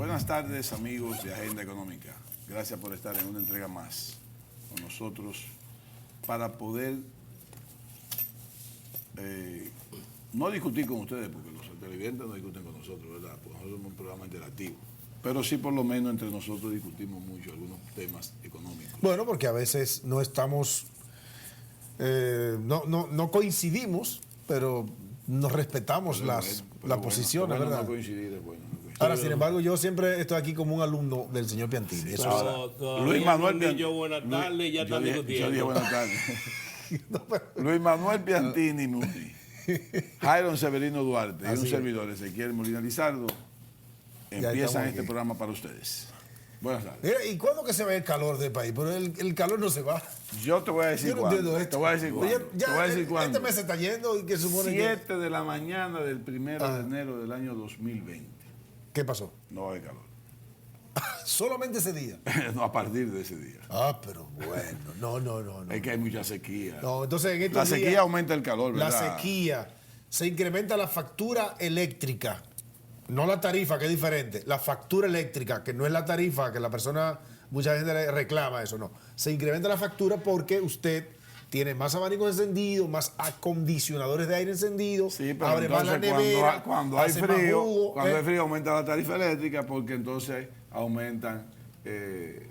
Buenas tardes, amigos de Agenda Económica. Gracias por estar en una entrega más con nosotros para poder no discutir con ustedes, porque los televidentes no discuten con nosotros, ¿verdad? Porque nosotros somos un programa interactivo. Pero sí, por lo menos, entre nosotros discutimos mucho algunos temas económicos. Bueno, porque a veces no estamos, no coincidimos, pero nos respetamos las posiciones, ¿verdad? No coincidir es bueno. Ahora, sin embargo, yo siempre estoy aquí como un alumno del señor Piantini. Eso Ahora, Luis Manuel Piantini. Buenas tardes, ya están discutiendo. Yo dije buenas tardes. Luis Manuel Piantini Muni, Jairon Severino Duarte y un servidor, Ezequiel Molina Lizardo, empiezan este programa para ustedes. Buenas tardes. Mira, ¿y cuándo que se va el calor del país? Pero el calor no se va. Yo te voy a decir cuándo. Te voy a decir cuándo. Este mes se está yendo y que supone 7 de la mañana del 1 de enero del año 2020. ¿Qué pasó? No va a haber calor. Solamente ese día. No, a partir de ese día. Ah, pero bueno. No. Es que hay mucha sequía. No, entonces en estos la sequía días, aumenta el calor, ¿verdad? La sequía. Se incrementa la factura eléctrica. No la tarifa, que es diferente. La factura eléctrica, que no es la tarifa, que la persona, mucha gente le reclama eso, no. Se incrementa la factura porque usted tiene más abanicos encendidos, más acondicionadores de aire encendidos, sí, pero abre más la nevera, cuando hay frío, hay frío aumenta la tarifa eléctrica porque entonces aumentan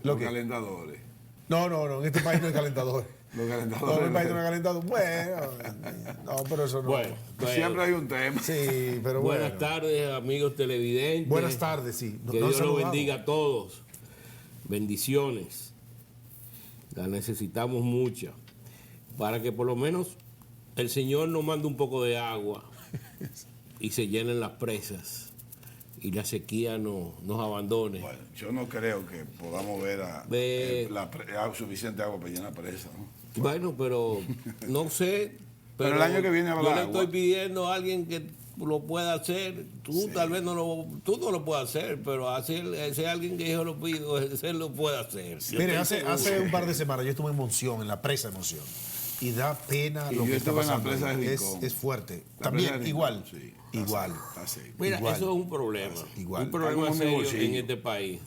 los calentadores. No, en este país no hay calentadores. Los calentadores. No, en el país no hay calentadores. Bueno, no, pero eso no. Bueno, siempre hay un tema. Sí, pero bueno. Buenas tardes, amigos televidentes. Buenas tardes, sí. Que Dios los bendiga a todos. Bendiciones. Las necesitamos muchas. Para que por lo menos el Señor nos mande un poco de agua y se llenen las presas y la sequía nos abandone. Bueno, yo no creo que podamos ver suficiente agua para llenar presas, ¿no? Bueno, pero no sé. Pero el año que viene habrá yo le agua. estoy pidiendo a alguien que lo pueda hacer. Tú tal vez no lo puedas hacer, pero ese alguien que yo lo pido, ese lo puede hacer. Miren, hace un par de semanas yo estuve en Monción, en la presa de Monción. Y da pena lo que está pasando. Es fuerte. También igual. Sí, igual. Mira, igual. Eso es un problema. Igual. Un problema serio en este país.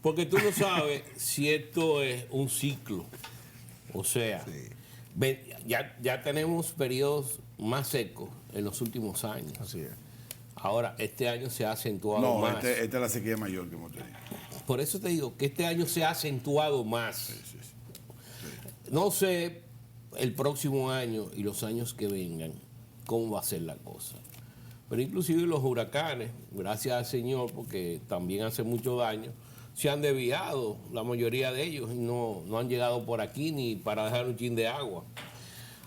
Porque tú no sabes si esto es un ciclo. O sea, ya tenemos periodos más secos en los últimos años. Así es. Ahora, este año se ha acentuado más. Esta es la sequía mayor que hemos tenido. Por eso te digo que este año se ha acentuado más. Sí. No sé el próximo año y los años que vengan cómo va a ser la cosa. Pero inclusive los huracanes, gracias al Señor, porque también hace mucho daño, se han desviado, la mayoría de ellos, y no han llegado por aquí ni para dejar un chin de agua.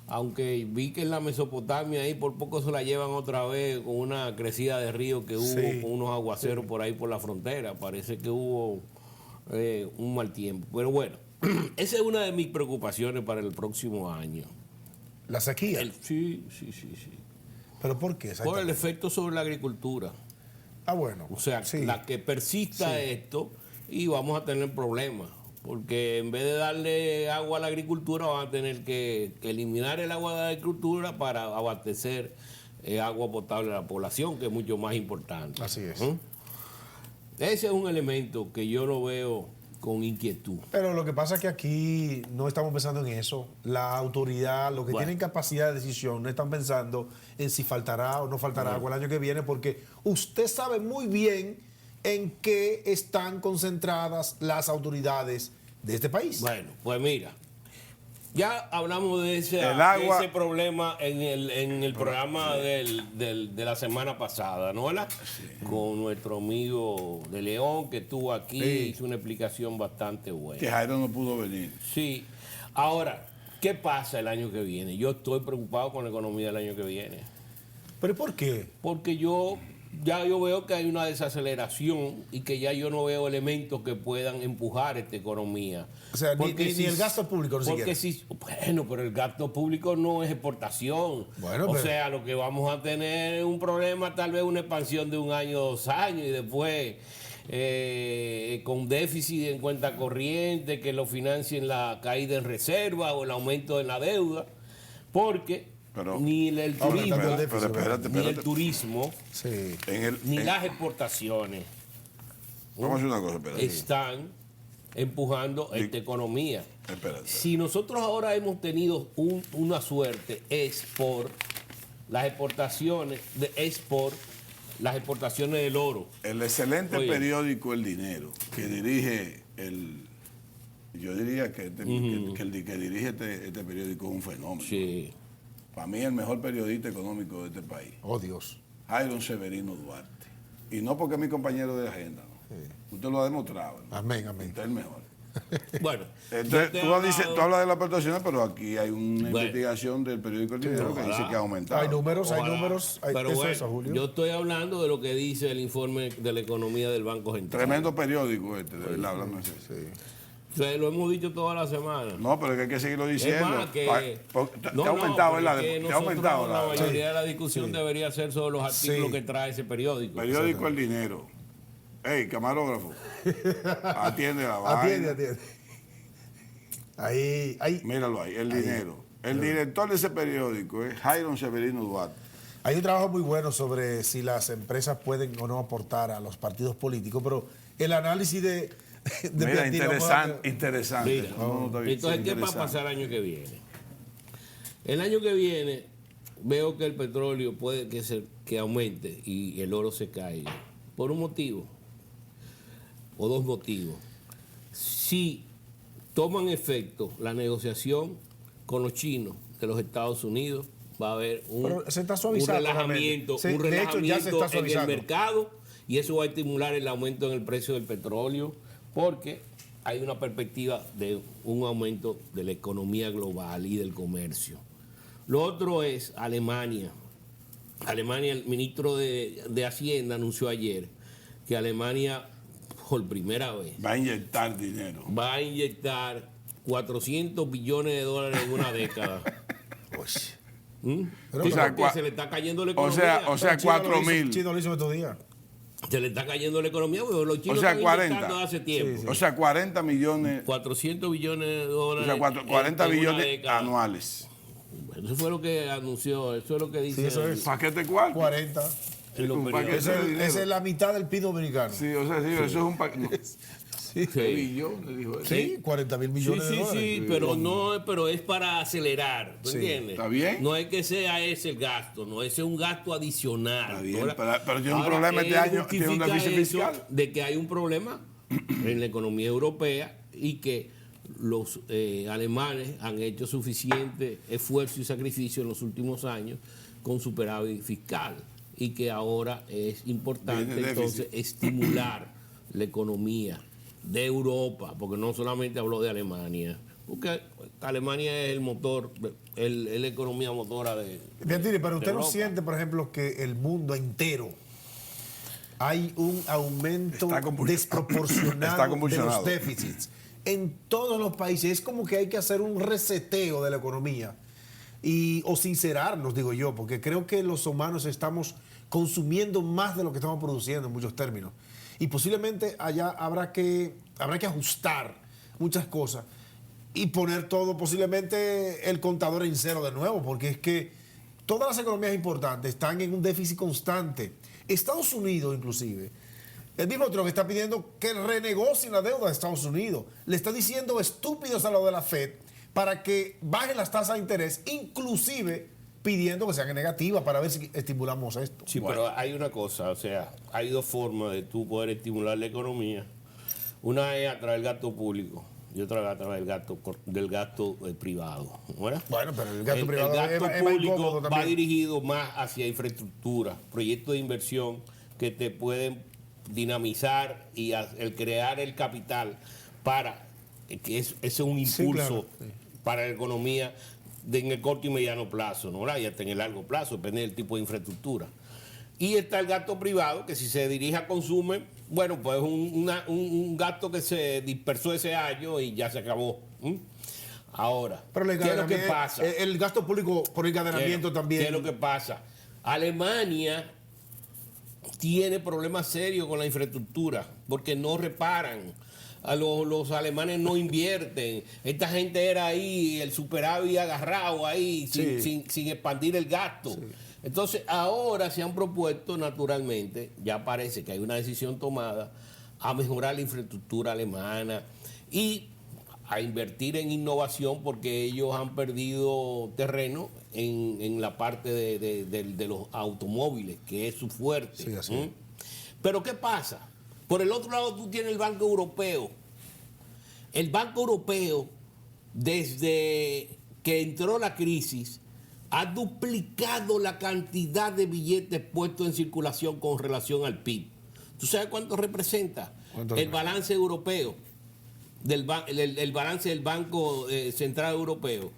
Aunque vi que en la Mesopotamia ahí por poco se la llevan otra vez con una crecida de río que hubo, con unos aguaceros por ahí por la frontera. Parece que hubo un mal tiempo. Pero bueno, esa es una de mis preocupaciones para el próximo año. ¿La sequía? Sí. ¿Pero por qué? Por el efecto sobre la agricultura. Ah, bueno. O sea, la que persista esto y vamos a tener problemas. Porque en vez de darle agua a la agricultura, van a tener que eliminar el agua de la agricultura para abastecer agua potable a la población, que es mucho más importante. Así es. Ese es un elemento que yo lo veo con inquietud. Pero lo que pasa es que aquí no estamos pensando en eso. La autoridad, los que tienen capacidad de decisión, no están pensando en si faltará o no faltará agua el año que viene, porque usted sabe muy bien en qué están concentradas las autoridades de este país. Bueno, pues mira, ya hablamos de ese problema en el programa de la semana pasada, ¿no? Sí. Con nuestro amigo de León que estuvo aquí, hizo una explicación bastante buena. Que Jairo no pudo venir. Sí. Ahora, ¿qué pasa el año que viene? Yo estoy preocupado con la economía del año que viene. ¿Pero por qué? Porque yo veo que hay una desaceleración y que ya yo no veo elementos que puedan empujar esta economía. O sea, ni el gasto público ni siquiera. Bueno, pero el gasto público no es exportación. Bueno, sea, lo que vamos a tener es un problema, tal vez una expansión de 1 año, 2 años y después con déficit en cuenta corriente que lo financien la caída en reserva o el aumento en la deuda, porque ni el turismo, sí. ni las exportaciones Vamos a hacer una cosa, espérate. están empujando esta economía. Espérate. Si nosotros ahora hemos tenido una suerte, es por las exportaciones, las exportaciones del oro. El excelente Oye. periódico El Dinero, que dirige yo diría que el que dirige este periódico es un fenómeno. Sí. Para mí el mejor periodista económico de este país, Oh, Dios. Jairo Severino Duarte. Y no porque es mi compañero de agenda, ¿no? Usted lo ha demostrado, ¿no? Amén, amén. Usted es el mejor. Bueno, Entonces, yo te he tú hablado- hablas de las aportaciones, pero aquí hay una Bueno. investigación del periódico El Dinero que ojalá. dice que ha aumentado. Hay números, hay Ojalá. números. Pero Eso bueno, es, Julio. yo estoy hablando de lo que dice el informe de la economía del Banco Central. Tremendo periódico de verdad, hablando en serio. O sea, lo hemos dicho toda la semana. No, pero es que hay que seguirlo diciendo. Es más que... Te ha aumentado, pero ¿verdad? es que Te ha nosotros, aumentado la la mayoría de la discusión debería ser sobre los artículos Sí. que trae ese periódico. periódico El Dinero. Ey, camarógrafo. Atiende la Atiende, vaina. atiende. Ahí. Míralo ahí, El Dinero. El director de ese periódico es Jairo Severino Duarte. Hay un trabajo muy bueno sobre si las empresas pueden o no aportar a los partidos políticos, pero el análisis de Mira, Piantini, vamos a- interesante. Mira, No, está bien, entonces, sí, ¿qué va a interesante. pasar el año que viene? El año que viene veo que el petróleo puede que aumente y el oro se caiga. Por un motivo, o dos motivos. Si toman efecto la negociación con los chinos de los Estados Unidos, va a haber un Pero se está suavizando relajamiento, realmente. un De hecho, ya se relajamiento está en el suavizando. mercado y eso va a estimular el aumento en el precio del petróleo porque hay una perspectiva de un aumento de la economía global y del comercio. Lo otro es Alemania. Alemania, el ministro de Hacienda anunció ayer que Alemania, por primera vez, Va a inyectar dinero. va a inyectar 400 billones de dólares en una década. ¿Mm? Pero- Sí, O sea, porque cua- se le está cayendo la O economía. sea, Chino lo hizo- 4.000. Chino lo hizo estos días. Se le está cayendo la economía, porque los chinos O sea, están 40. inyectando hace tiempo. O sea, 40 millones. 400 billones de O dólares. sea, 40 en una billones década. anuales. Bueno, eso fue lo que anunció, eso es lo que dice. Sí, eso es. ¿Paquete cuál? 40. en los un periódicos. paquete de dinero. Esa es la mitad del PIB dominicano. Sí, o sea, sí, eso es un paquete. Sí. Billones, dijo él. Sí, 40 mil Sí, millones de sí, dólares. sí, pero no, pero es para acelerar, ¿tú Sí, entiendes? está bien. No es que sea ese el gasto, no, ese es un gasto adicional. Está bien, Ahora- pero tiene un ahora, problema este él año, tiene un justifica déficit eso fiscal. de que hay un problema en la economía europea y que los alemanes han hecho suficiente esfuerzo y sacrificio en los últimos años con superávit fiscal y que ahora es importante Viene entonces estimular la economía de Europa, porque no solamente habló de Alemania, porque Alemania es el motor, es la economía motora de... Piantini, pero usted no Europa. siente, por ejemplo, que el mundo entero hay un aumento Está está desproporcionado de convulsionado. los déficits en todos los países. Es como que hay que hacer un reseteo de la economía o sincerarnos, digo yo, porque creo que los humanos estamos consumiendo más de lo que estamos produciendo en muchos términos. Y posiblemente allá habrá que ajustar muchas cosas y poner todo, posiblemente el contador en cero de nuevo, porque es que todas las economías importantes están en un déficit constante. Estados Unidos, inclusive, el mismo Trump está pidiendo que renegocien la deuda de Estados Unidos. Le está diciendo estúpidos a lo de la Fed para que bajen las tasas de interés, inclusive pidiendo que sean negativas para ver si estimulamos esto. Sí, pero hay una cosa, o sea, hay dos formas de tú poder estimular la economía. Una es a través del gasto público y otra a través del gasto privado. ¿No? Bueno, pero el gasto privado gasto es más público incómodo va también. dirigido más hacia infraestructura, proyectos de inversión que te pueden dinamizar y el crear el capital para que ese es un Sí, impulso claro, sí. para la economía en el corto y mediano plazo, ¿no? Y hasta en el largo plazo, depende del tipo de infraestructura. Y está el gasto privado, que si se dirige a consumo, bueno, pues un gasto que se dispersó ese año y ya se acabó. Ahora, Pero el ¿qué es lo que encadenamiento- pasa? El gasto público por encadenamiento ¿Qué también. es lo que pasa? Alemania tiene problemas serios con la infraestructura porque no reparan. Los alemanes no invierten. Esta gente era ahí, el superávit agarrado ahí, Sí. sin expandir el gasto. Entonces, ahora se han propuesto, naturalmente, ya parece que hay una decisión tomada, a mejorar la infraestructura alemana y a invertir en innovación porque ellos han perdido terreno en la parte de los automóviles, que es su fuerte. Sí, así es. Pero ¿qué pasa? Por el otro lado tú tienes el Banco Europeo. El Banco Europeo, desde que entró la crisis, ha duplicado la cantidad de billetes puestos en circulación con relación al PIB. ¿Tú sabes cuánto representa el balance europeo? El balance del Banco Central Europeo,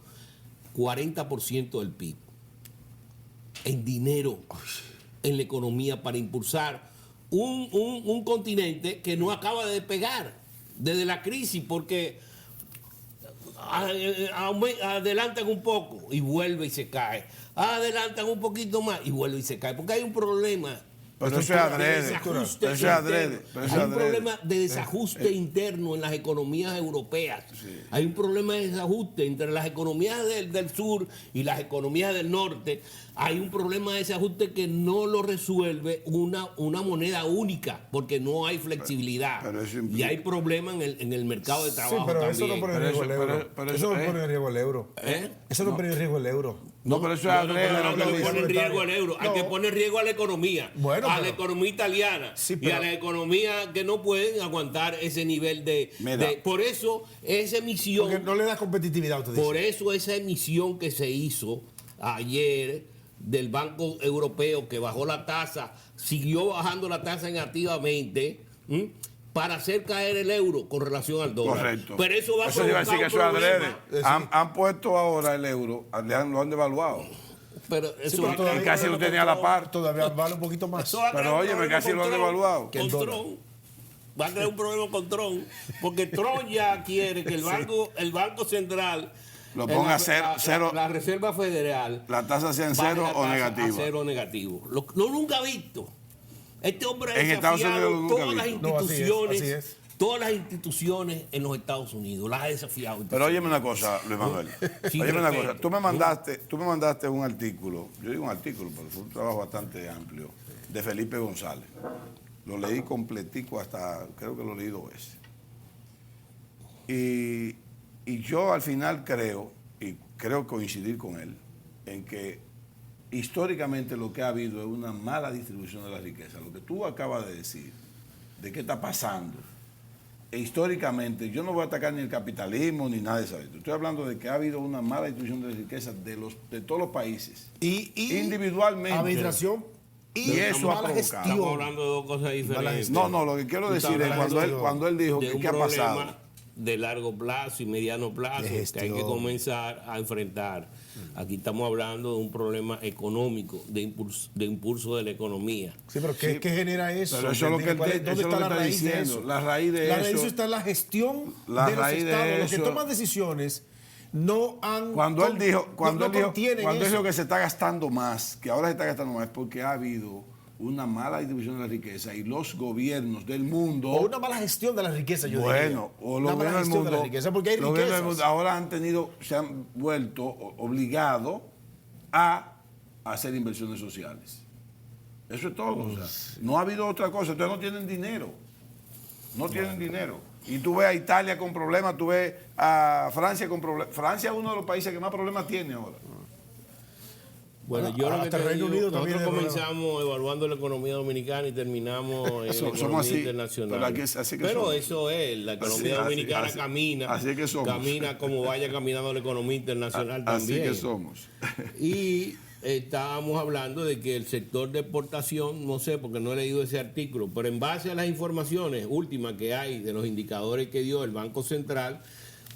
40% del PIB en dinero, en la economía para impulsar un continente que no acaba de despegar desde la crisis, porque adelantan un poco y vuelve y se cae, adelantan un poquito más y vuelve y se cae, porque hay un problema. Pero eso es adrede. Hay un problema de desajuste interno en las economías europeas. Sí. Hay un problema de desajuste entre las economías del sur y las economías del norte. Hay un problema de desajuste que no lo resuelve una moneda única, porque no hay flexibilidad. Y hay problemas en el mercado de trabajo. Sí, pero también. Eso no pone en riesgo el euro. Eso no pone en riesgo el euro. Eso no pone en riesgo el euro. No, pero eso es adrede. No pone en riesgo el euro. Hay que poner en riesgo a la economía. Bueno, a la economía italiana y a la economía que no pueden aguantar ese nivel de por eso esa emisión. Porque no le da competitividad, usted dice. Por eso esa emisión que se hizo ayer del Banco Europeo, que bajó la tasa, siguió bajando la tasa negativamente, para hacer caer el euro con relación al dólar. Correcto. Pero eso va a provocar decir que eso es adrede. Han puesto ahora el euro, lo han devaluado. Pero eso y casi lo tenía a la par. Todavía vale un poquito más. Pero oye, casi lo han devaluado. Con Trump. Va a crear un problema con Trump, porque Trump ya quiere que el Banco Central lo ponga a cero. La Reserva Federal. La tasa sea en cero o negativa. A cero o negativo. Lo nunca ha visto. Este hombre ha en Estados Unidos todas las instituciones. Así es. Todas las instituciones en los Estados Unidos las ha desafiado. Pero óyeme una cosa, Luis Manuel. Óyeme una cosa. Tú me mandaste un artículo, yo digo un artículo, pero fue un trabajo bastante amplio, de Felipe González. Lo leí completico hasta, creo que lo leí 2 veces. Y yo al final creo coincidir con él, en que históricamente lo que ha habido es una mala distribución de la riqueza. Lo que tú acabas de decir, de qué está pasando. Históricamente, yo no voy a atacar ni el capitalismo ni nada de eso. Estoy hablando de que ha habido una mala distribución de la riqueza de todos los países. Y individualmente. Administración y eso ha provocado. Estamos hablando de 2 cosas diferentes. No, lo que quiero decir es cuando él dijo que qué ha pasado. De largo plazo y mediano plazo que hay que comenzar a enfrentar. Aquí estamos hablando de un problema económico, de impulso de la economía. Sí, pero ¿qué genera eso? Pero eso es lo que ¿dónde está la raíz de eso? La raíz de eso. La raíz está en la gestión de los estados. Los que toman decisiones no han... Cuando él dijo que se está gastando más, que ahora se está gastando más, es porque ha habido una mala distribución de la riqueza y los gobiernos del mundo... O una mala gestión de la riqueza, yo diría. Bueno, o los gobiernos del mundo... de la riqueza, porque hay riquezas. Ahora se han vuelto obligados a hacer inversiones sociales. Eso es todo. O sea, no ha habido otra cosa. Entonces no tienen dinero. No tienen dinero. Y tú ves a Italia con problemas, tú ves a Francia con problemas. Francia es uno de los países que más problemas tiene ahora. Bueno, yo lo que te digo, nosotros comenzamos evaluando la economía dominicana y terminamos en la economía internacional. Pero eso es, la economía dominicana camina como vaya caminando la economía internacional también. Así que somos. Y estábamos hablando de que el sector de exportación, no sé, porque no he leído ese artículo, pero en base a las informaciones últimas que hay de los indicadores que dio el Banco Central,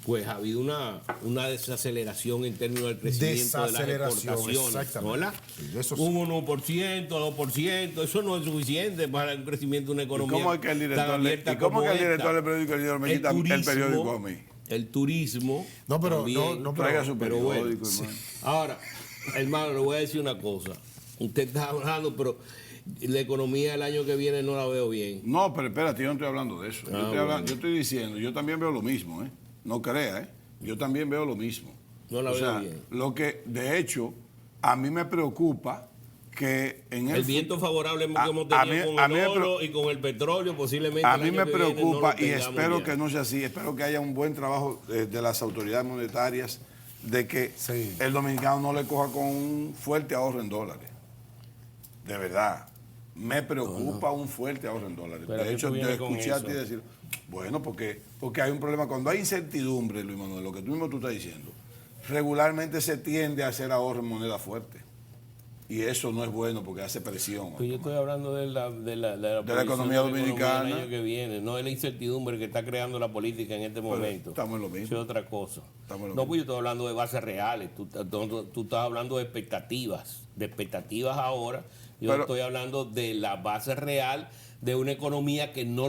pues ha habido una desaceleración en términos del crecimiento de las exportaciones, ¿verdad? Sí, un 1%, 2%, eso no es suficiente para el crecimiento de una economía. ¿Y cómo es que el director del periódico El Líder me quita el periódico a mí? El turismo. No, pero también, no traiga su periódico, bueno. Ahora, hermano, le voy a decir una cosa. Usted está hablando, pero la economía del año que viene no la veo bien. No, pero espérate, yo no estoy hablando de eso. Yo estoy diciendo, yo también veo lo mismo, ¿eh? No crea, yo también veo lo mismo. No la veo bien. Lo que, de hecho, a mí me preocupa que en el viento favorable que hemos a tenido mí- con a el mí me oro y con el petróleo, posiblemente a el mí año me que viene preocupa no lo y tengamos espero ya. que no sea así. Espero que haya un buen trabajo de las autoridades monetarias de que Sí. el dominicano no le coja con un fuerte ahorro en dólares. De verdad. Me preocupa un fuerte ahorro en dólares. Pero De ¿qué hecho, tú te vienes con escuché a eso? ti decir, bueno, porque hay un problema. Cuando hay incertidumbre, Luis Manuel, lo que tú mismo tú estás diciendo, regularmente se tiende a hacer ahorro en moneda fuerte. Y eso no es bueno porque hace presión. Pues yo estoy hablando de la la economía dominicana. del año que viene, no de la incertidumbre que está creando la política en este momento. estamos en lo mismo. Eso es otra cosa. Estamos en lo No, mismo. pues yo estoy hablando de bases reales. Tú estás hablando de expectativas ahora. Yo Pero- estoy hablando de la base real de una economía que no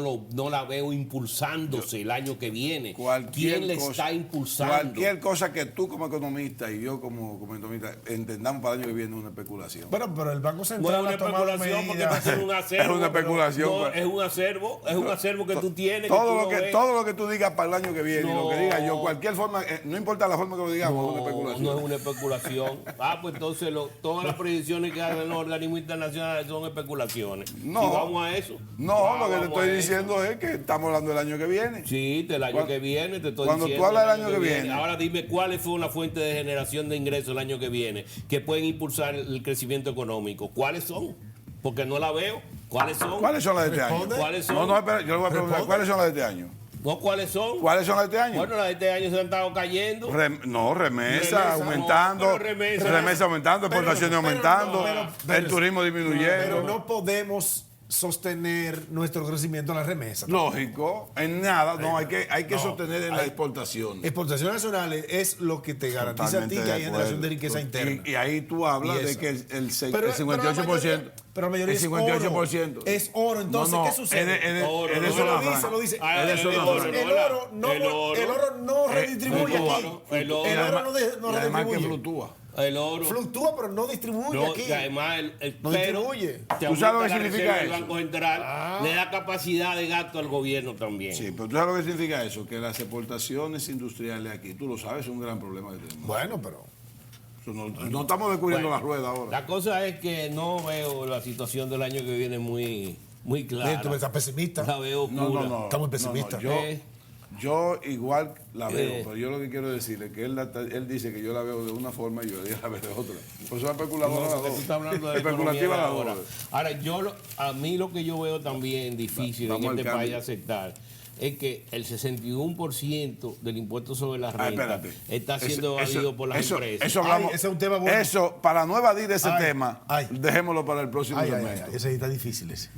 la veo impulsándose el año que viene. ¿Quién le está impulsando? Cualquier cosa que tú como economista y yo como economista entendamos para el año que viene es una especulación. Bueno, pero el Banco No es Central una ha tomado especulación porque medidas. va a ser un acervo. Es una especulación, No, pero- es un acervo que tú tienes. Todo lo que tú digas para el año que viene y lo que No. diga yo, cualquier forma, no importa la forma que lo digamos, es una especulación. No es una especulación. Pues entonces todas las predicciones que hacen los organismos internacionales son especulaciones. No. Si vamos a eso. No, lo que te vamos estoy a eso. diciendo es que estamos hablando del año que viene. Sí, del año Cuando- que viene, te estoy cuando tú diciendo. hablas del del año que viene. Ahora dime cuáles fueron las fuentes de generación de ingresos el año que viene que pueden impulsar el crecimiento económico. ¿Cuáles son? Porque no la veo. ¿Cuáles son? ¿Cuáles son las de este año? Responde. ¿Cuáles son? No, espera, yo le voy a preguntar, Responde. ¿cuáles son las de este año? ¿No cuáles son? ¿Cuáles son las de este año? Bueno, las de este año se han estado cayendo. Remesa Remesa, aumentando, no, pero remesa- aumentando, exportaciones aumentando, el turismo disminuyendo. Pero no podemos sostener nuestro crecimiento en la remesa. Lógico, en nada, no, hay que No, sostener en la hay- exportación. Exportaciones nacionales es lo que te garantiza a ti Totalmente que hay de generación acuerdo. de riqueza interna. Y ahí tú hablas Y de eso. que el Pero 58%. pero la mayoría el es 58%. oro. Es oro. Entonces, No, no, ¿qué sucede? Oro, en no, eso no, la lo franja. dice. Ah, En eso el la oro, franja. El oro no redistribuye el aquí. oro, el oro. El oro no Y además que redistribuye. fluctúa. El oro. Fluctúa, pero no distribuye No, aquí. y además No pero distribuye. te ¿Tú sabes aumenta lo que la significa reserva del eso? Banco Central, le da capacidad de gasto al gobierno también. Sí, pero tú sabes lo que significa eso, que las exportaciones industriales aquí, tú lo sabes, es un gran problema que tenemos. Bueno, pero Eso no estamos descubriendo la rueda ahora. La cosa es que no veo la situación del año que viene muy clara. tú estás pesimista. La veo oscura. No. Está muy pesimista. Yo igual la veo, Eh. pero yo lo que quiero decirle es que él dice que yo la veo de una forma y yo la veo de otra. Por eso es especuladora No, las porque dos. tú estás hablando de Especulativa las ahora. dos. Ahora, a mí lo que yo veo también difícil Vamos en al este cambio. país aceptar es que el 61% del impuesto sobre la renta Espérate. está siendo evadido por las empresas. Eso hablamos. Ay, ese es un tema bueno. Eso, para no evadir ese Ay, tema, ay. dejémoslo para el próximo ay, segmento. ese está difícil ese.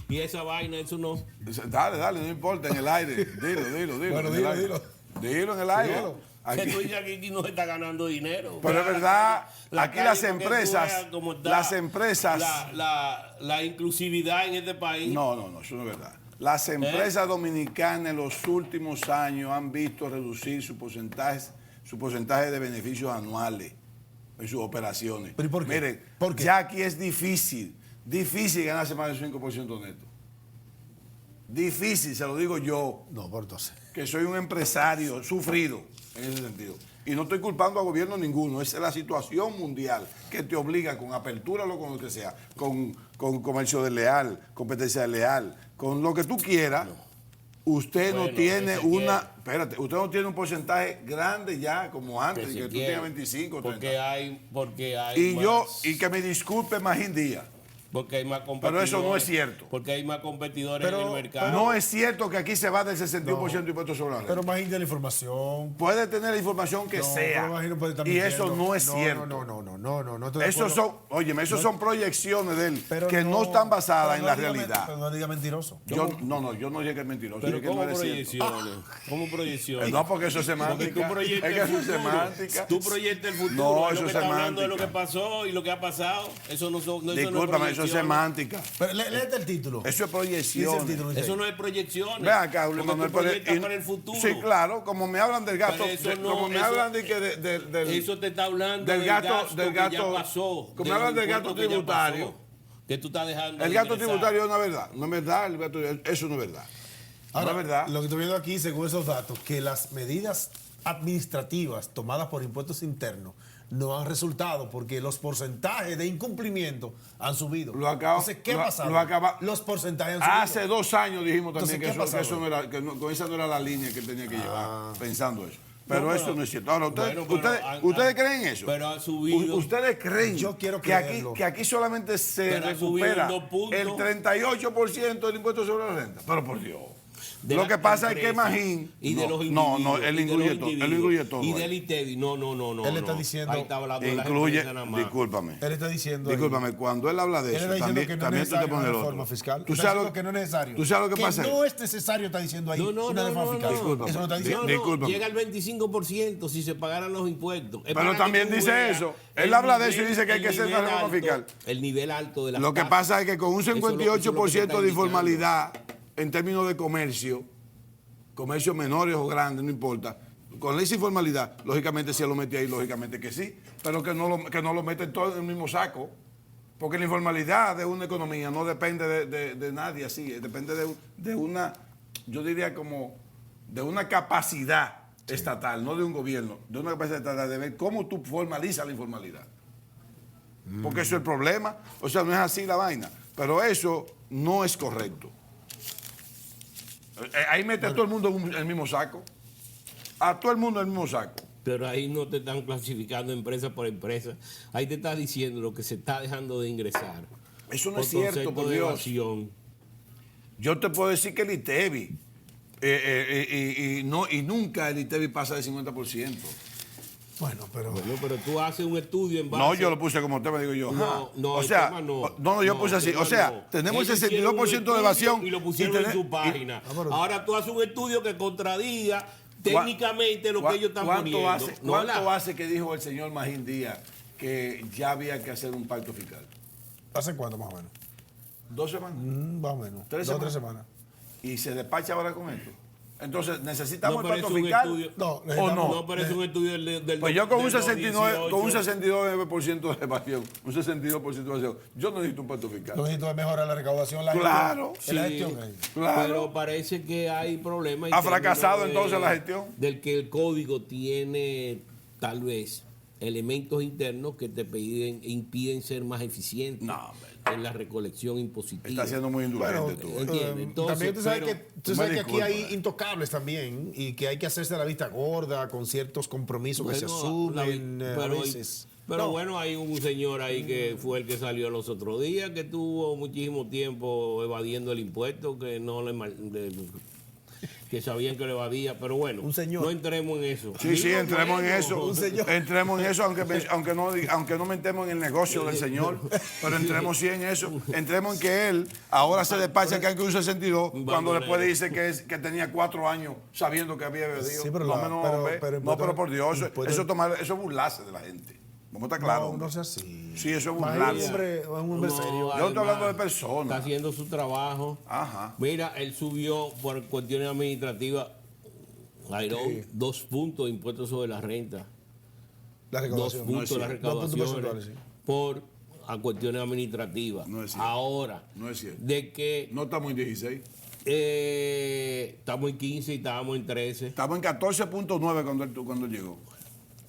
Y esa vaina, eso no. Dale, no importa, en el aire. Dilo. Bueno, en el dilo, aire. dilo. Dilo en el aire. Dilo. Que Aquí- tú dices que aquí no se está ganando dinero. Pero es verdad, aquí calle, las para que tú empresas, veas cómo está las empresas, la inclusividad en este país. no, eso no es verdad. Las empresas dominicanas en los últimos años han visto reducir su porcentaje de beneficios anuales en sus operaciones. ¿Pero y por qué? Miren, ¿Por qué? ya aquí es difícil ganarse más del 5% neto. Difícil, se lo digo yo, No, por entonces. que soy un empresario sufrido en ese sentido. Y no estoy culpando a gobierno ninguno, es la situación mundial que te obliga con apertura o con lo que sea, con comercio desleal, competencia desleal, con lo que tú quieras, usted no Bueno, tiene que se usted no tiene un porcentaje grande ya como antes, Que que, se tú quiere, tenías 25, 30. porque hay Y más. yo, y que me disculpe Magín Díaz, Porque hay más competidores. Pero eso no es cierto. Porque hay más competidores en el mercado. No es cierto que aquí se va del 61% de impuestos sobre la renta. Pero imagínate la información. Puede tener la información que sea. pero imagino puede estar Y eso mintiendo. no es cierto. No estoy de Esos acuerdo. son, óyeme, esos son proyecciones de él Pero que no están basadas en la realidad. Pero no diga mentiroso. Yo no llegué mentiroso. Pero yo ¿cómo no eres proyecciones? cierto. ¿Cómo proyecciones? No, porque eso es Porque semántica. tú proyectas Es que el eso es futuro. semántica. Tú proyectas el futuro. No, es eso lo es que está hablando de lo que semántica. pasó y lo que ha pasado. Eso no son. Discúlpame, eso es semántica. Pero léete el título. Eso es Dice el proyección. título. Eso no es proyecciones. Ve acá, Julio Porque Manuel, tú proyectas para el futuro. Sí, claro, como me hablan del gasto, Pero eso no, como me eso- hablan de que del Eso te está hablando del gasto, que ya pasó. como me hablan del gasto tributario. Que tú estás dejando. El de gasto ingresar. tributario es una verdad. No es verdad, eso no es verdad. Ahora, no es verdad. lo que estoy viendo aquí, según esos datos, que las medidas administrativas tomadas por impuestos internos no han resultado porque los porcentajes de incumplimiento han subido. Entonces, ¿qué ha pasado? Los porcentajes han subido. Hace 2 años dijimos también Entonces, que, ¿qué eso ha no era, con esa no era la línea que él tenía que llevar, pensando eso. Pero No, eso no es cierto. Ahora, pero ¿ustedes creen eso? Pero ha subido. ¿Ustedes creen Yo quiero que aquí, creerlo. que aquí solamente se Pero ha subido recupera en 2 puntos. el 38% del impuesto sobre la renta? Pero por Dios. De Lo las que pasa es que empresas Magín. y de los no, individuos, él y de los incluye todo. Él individuos, incluye todo. y ahí. del ITEVI, no. Él está diciendo- Ahí está hablando de las Incluye, empresas nada más. discúlpame. Él está diciendo. ahí- Discúlpame, cuando él habla de Él eso, está diciendo también, que no es también tú te necesario pones una el reforma otro. fiscal. ¿Tú Está sabes, diciendo que no es necesario. ¿Tú sabes lo que pasa? no es necesario, está diciendo ahí. una reforma fiscal. Discúlpame. Eso no está diciendo. Discúlpame. Llega al 25% si se pagaran los impuestos. Es Pero para también que tú dice veas eso. el Él habla de nivel- eso y dice que hay el que hacer una nivel reforma alto- fiscal. El nivel alto de las Lo que tasas. pasa es que con un Eso es lo que 58% está de indicando. informalidad en términos de comercios menores o grandes, no importa. Con esa informalidad, lógicamente si él lo mete ahí, lógicamente que sí, pero que no lo meten todo en el mismo saco. Porque la informalidad de una economía no depende de nadie así, depende de una, yo diría como, de una capacidad estatal, no de un gobierno, de una capacidad estatal de ver cómo tú formalizas la informalidad. Porque eso es el problema, o sea, no es así la vaina, pero eso no es correcto. Ahí mete a todo el mundo en el mismo saco, a todo el mundo en el mismo saco. Pero ahí no te están clasificando empresa por empresa. Ahí te está diciendo lo que se está dejando de ingresar. Eso no Por es cierto, concepto por de Dios. evasión. Yo te puedo decir que el ITEVI, y nunca el ITEVI pasa del 50%. Bueno, pero. Bueno, pero tú haces un estudio en base. No, yo lo puse como tema, digo yo. No, o el sea, tema no. yo puse así. O sea, no. tenemos el Ellos hicieron 62% un de evasión. estudio y lo pusieron en su página. Ahora tú haces un estudio que contradiga técnicamente lo que ellos están poniendo. ¿Cuánto hace que dijo el señor Magín Díaz que ya había que hacer un pacto fiscal? ¿Hace cuánto más o menos? 2 semanas. Más o menos. 3 2 o 3 semanas. semanas. Y se despacha ahora con esto. Entonces, ¿necesitamos No, el pero pacto es un fiscal? estudio. No, ¿O necesitamos- no? No, pero es un estudio del Pues yo con un del 69% de evasión, un 62% de evasión, yo no necesito un pacto fiscal. Lo que necesito es mejorar la recaudación. Claro, gestión. La Sí, gestión. Claro. Pero parece que hay problemas. en ¿Ha fracasado términos entonces la gestión? Del que el código tiene, tal vez, elementos internos que te impiden ser más eficiente No, hombre. en la recolección impositiva. Está siendo muy indulgente Bueno, tú. Entiende, entonces, también tú sabes, pero- tú sabes me que aquí disculpa. hay intocables también y que hay que hacerse la vista gorda con ciertos compromisos que se Bueno, asumen a veces. Pero No, bueno, hay un señor ahí que fue el que salió los otros días, que tuvo muchísimo tiempo evadiendo el impuesto, que no le que sabían que lo evadía, pero bueno, Un señor. no entremos en eso. Sí, entremos en eso. un señor. Entremos en eso, aunque no metemos en el negocio del señor, pero entremos sí en eso. Entremos en que él ahora se despacha que hay que un 62, cuando después dice que tenía 4 años sabiendo que había bebido. Sí, pero no, pero por Dios, impuesto- eso es burlarse de la gente. Vamos a estar claros. no sea así. Sí, eso es Más burlarse. es un hombre No, serio. Yo estoy hablando de Está personas. haciendo su trabajo. Ajá. Mira, él subió por cuestiones administrativas, Jairón, 2 puntos de impuestos sobre la renta. La 2 recaudación. puntos de las 2 puntos recaudaciones porcentuales, sí. por a cuestiones administrativas. No es cierto. Ahora, No es cierto. de que No estamos en 16. estamos en 15 y estábamos en 13. Estamos en 14.9 cuando él llegó.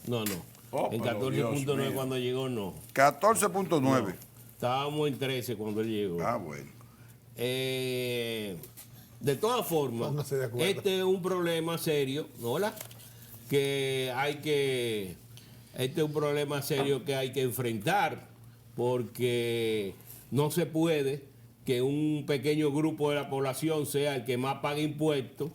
No, no. Oh, en pero Dios 14.9 mío. cuando llegó, no. 14.9. Estábamos en 13 cuando él llegó. Ah, bueno. De todas formas, Póngase de acuerdo. este es un problema serio, ¿no? Este es un problema serio que hay que enfrentar, porque no se puede que un pequeño grupo de la población sea el que más paga impuestos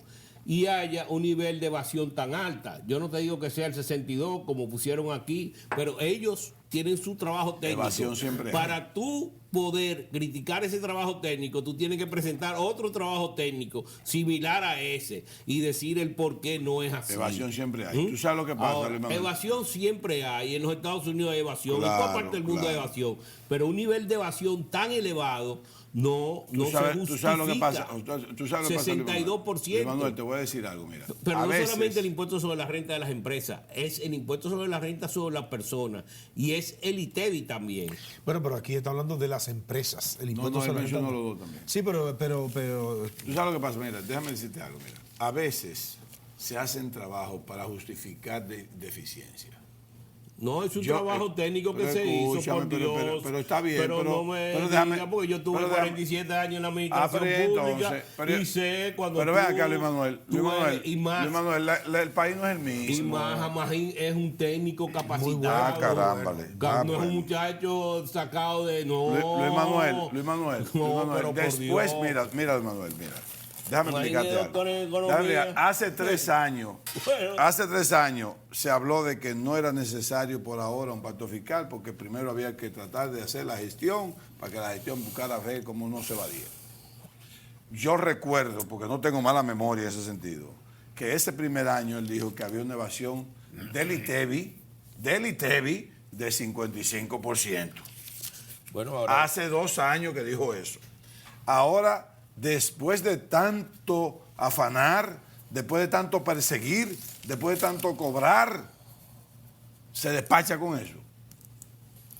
y haya un nivel de evasión tan alta. Yo no te digo que sea el 62 como pusieron aquí, pero ellos tienen su trabajo técnico. Evasión siempre hay. Para tú poder criticar ese trabajo técnico, tú tienes que presentar otro trabajo técnico similar a ese y decir el por qué no es así. Evasión siempre hay. ¿Tú sabes lo que pasa, Ahora, Luis Manuel? evasión siempre hay. En los Estados Unidos hay evasión, en Claro, toda parte del mundo hay claro. evasión. Pero un nivel de evasión tan elevado no se justifica. Tú sabes lo que pasa. Tú sabes lo que pasa, Luis Manuel. 62%. Luis Manuel, te voy a decir algo, mira. Pero A no veces- solamente el impuesto sobre la renta de las empresas, es el impuesto sobre la renta sobre las personas y es el ITEVI también. Bueno, pero aquí está hablando de las empresas. El impuesto No, él sobre la mencionó renta- los dos también. Sí, pero Tú sabes lo que pasa, mira, déjame decirte algo, mira. A veces se hacen trabajos para justificar deficiencia. No, es un Yo, trabajo técnico que pero se hizo, escúchame, por pero- Dios. pero está bien, Pero pero- no me pero déjame- diga, porque yo tuve pero déjame- 47 años en la administración pero pública entonces, pero- y sé cuando Pero tú, ve acá, Luis Manuel. tú Luis Manuel, eres- y más, Luis Manuel, el país no es el y mismo. más, Amajín es un técnico capacitado. Ah, carámbale. No Ah, es bueno. un muchacho sacado de... No, Luis Manuel, Luis Manuel, No, Luis Manuel. pero por Después, Dios. mira, Luis Manuel, mira. Déjame Imagínate, explicarte doctor en algo. economía. Déjame explicar. Hace 3 años, Bueno. hace 3 años se habló de que no era necesario por ahora un pacto fiscal porque primero había que tratar de hacer la gestión para que la gestión buscara ver cómo no se evadía. Yo recuerdo, porque no tengo mala memoria en ese sentido, que ese primer año él dijo que había una evasión del ITEVI de 55%. Bueno, ahora... Hace 2 años que dijo eso. Ahora, después de tanto afanar, después de tanto perseguir, después de tanto cobrar, se despacha con eso.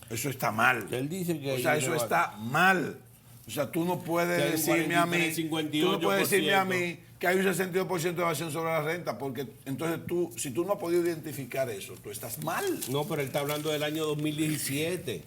Eso está mal. Él dice que O sea, hay eso una- está mal. O sea, tú no Que puedes hay un decirme a mí, 43, tú no puedes decirme a 58%. mí que hay un 62% de evasión sobre la renta, porque entonces tú, si tú no has podido identificar eso, tú estás mal. No, pero él está hablando del año 2017.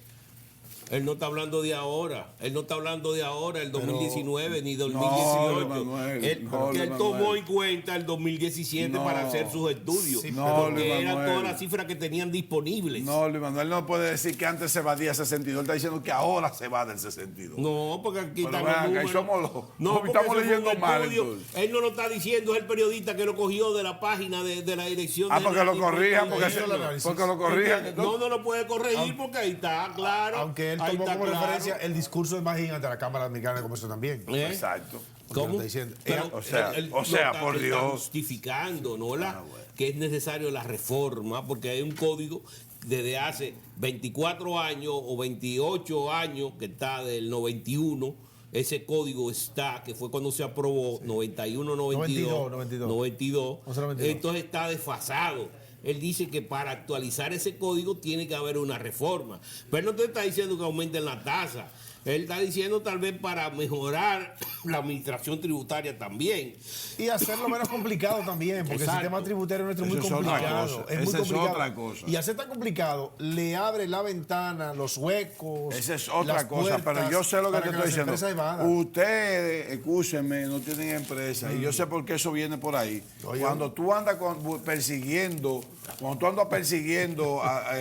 Él no está hablando de ahora. Él no está hablando de ahora, el 2019 ni 2018. Luis Manuel, él, no, porque Luis él tomó Manuel. en cuenta el 2017 No. para hacer sus estudios. Sí, no, Luis porque eran Manuel. todas las cifras que tenían disponibles. No, Luis Manuel no puede decir que antes se evadía 62. Él está diciendo que ahora se va del 62. No, porque aquí Pero están vean, los que números. somos los- No, porque estamos eso fue leyendo un mal, estudio. entonces. Él no lo está diciendo, es el periodista que lo cogió de la página de la dirección. Ah, de porque lo la- corrijan, porque, hizo el análisis. porque lo corrijan. No, no lo puede corregir porque ahí está claro. Aunque él ahí tomó está como claro. referencia el discurso de Magín ante la Cámara Dominicana de Comercio también. ¿Eh? Exacto. Porque ¿Cómo? lo está diciendo. Pero O sea, él o sea, lo está- por él está Dios. justificando, ¿no? Bueno. Que es necesario la reforma, porque hay un código desde hace 24 años o 28 años que está del 91. Ese código está, que fue cuando se aprobó, 91, 92. 92. O sea, 92. Entonces está desfasado. Él dice que para actualizar ese código tiene que haber una reforma. Pero él no te está diciendo que aumenten la tasa. Él está diciendo tal vez para mejorar la administración tributaria también. Y hacerlo menos complicado también, porque Exacto. el sistema tributario nuestro es muy Eso es otra complicado. cosa. Es muy Esa es complicado. otra cosa. Y hacer tan complicado le abre la ventana, los huecos. Esa es otra las cosa, pero puertas yo sé lo que para te estoy las diciendo. empresas evadan. Ustedes, escúchenme, no tienen empresa. Y yo sé por qué eso viene por ahí. Oye. Cuando tú andas persiguiendo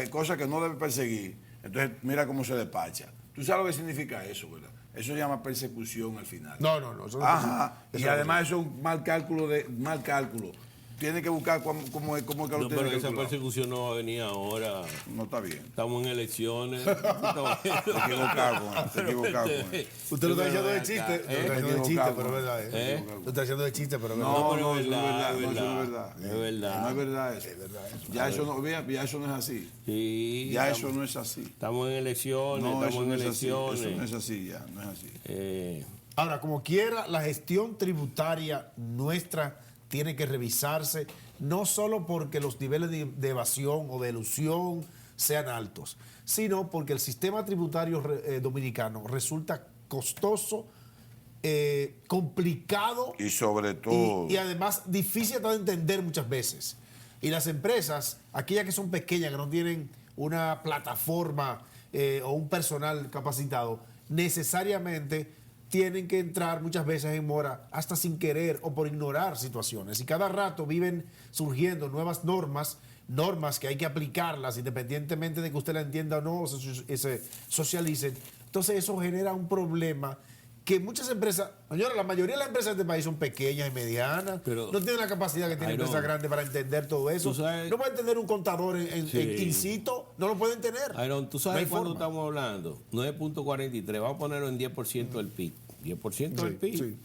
cosas que no debes perseguir, entonces mira cómo se despacha. ¿Tú sabes lo que significa eso, verdad? Eso se llama persecución al final. No. Eso no es Ajá. posible. Y Eso no además eso es un mal cálculo. Tiene que buscar cómo es que lo No, tiene pero esa calculado. persecución no va a venir ahora. No está bien. Estamos en elecciones. Te equivocado con él. Te equivocado con él. Usted lo está diciendo de Pero chiste. acá, Lo está diciendo de Equivocado, chiste, pero es verdad. ¿eh? Lo está diciendo de chiste, pero es verdad. No, pero no, es eso no es verdad, verdad. es No, eso no es verdad. verdad. Es verdad. No es verdad eso. Ya eso no es así. Sí, Ya estamos- eso no es así. Estamos en elecciones, No, eso estamos en no es así. elecciones. Eso no es así ya, no es así. Ahora, como quiera, la gestión tributaria nuestra tiene que revisarse, no solo porque los niveles de evasión o de elusión sean altos, sino porque el sistema tributario dominicano resulta costoso, complicado Y sobre todo, y además difícil hasta de entender muchas veces. Y las empresas, aquellas que son pequeñas, que no tienen una plataforma o un personal capacitado, necesariamente tienen que entrar muchas veces en mora hasta sin querer o por ignorar situaciones. Y cada rato viven surgiendo nuevas normas que hay que aplicarlas independientemente de que usted la entienda o no, o se socialicen. Entonces eso genera un problema que muchas empresas, señora, la mayoría de las empresas de este país son pequeñas y medianas, pero no tienen la capacidad que tienen empresas grandes para entender todo eso. No pueden tener un contador en in situ, no lo pueden tener. Iron, tú sabes cuándo estamos hablando, 9.43, vamos a ponerlo en 10% del PIB. 10% del PIB. Sí.